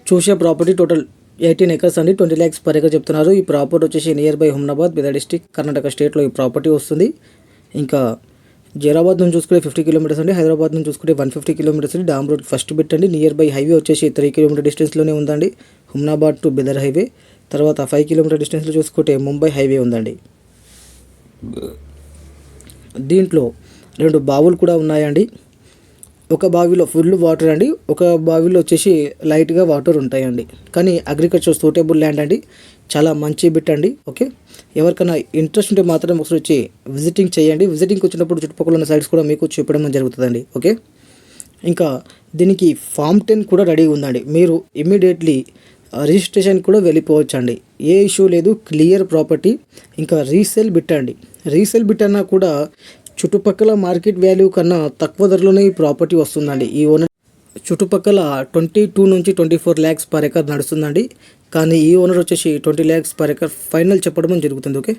చూసే property total 18 acres అండి, 20 lakhs per acre చెప్తున్నారు. ఈ ప్రాపర్టీ వచ్చేసి near by Humnabad, Bidar district, Karnataka స్టేట్లో ఈ ప్రాపర్టీ వస్తుంది. ఇంకా జైరాబాద్ నుంచి చూసుకుంటే 50 kilometers అండి, హైదరాబాద్ నుంచి చూసుకుంటే 150 kilometers అండి. డామ్ రోడ్ ఫస్ట్ బిట్ అండి. నియర్ బై హైవే వచ్చేసి 3 kilometer డిస్టెన్స్లోనే ఉందండి, హుమ్నాబాద్ టు బీదర్ హైవే. తర్వాత 5 kilometer డిస్టెన్స్లో చూసుకుంటే ముంబై హైవే ఉందండి. దీంట్లో 2 బావులు కూడా ఉన్నాయండి. ఒక బావిలో ఫుల్ వాటర్ అండి, ఒక బావిలో వచ్చేసి లైట్గా వాటర్ ఉంటాయండి. కానీ అగ్రికల్చర్ సూటబుల్ ల్యాండ్ అండి, చాలా మంచి బిట్ అండి. ఓకే, ఎవరికైనా ఇంట్రెస్ట్ ఉంటే మాత్రం ఒకసారి వచ్చి విజిటింగ్ చేయండి. విజిటింగ్కి వచ్చినప్పుడు చుట్టుపక్కల ఉన్న సైట్స్ కూడా మీకు చూపడం జరుగుతుందండి. ఓకే, ఇంకా దీనికి ఫామ్ 10 కూడా రెడీ ఉందండి. మీరు ఇమ్మీడియట్లీ రిజిస్ట్రేషన్ కూడా వెళ్ళిపోవచ్చు అండి, ఏ ఇష్యూ లేదు. Clear property. ఇంకా రీసేల్ బిట్ అండి. రీసేల్ బిట్ అన్నా కూడా చుట్టుపక్కల మార్కెట్ వాల్యూ కన్నా తక్కువ ధరలోనే ఈ ప్రాపర్టీ వస్తుందండి. ఈ ఓనర్ చుట్టుపక్కల 22 నుంచి 24 lakhs per acre నడుస్తుందండి. కానీ ఈ ఓనర్ వచ్చేసి 20 lakhs per acre ఫైనల్ చెప్పడం జరుగుతుంది. ఓకే.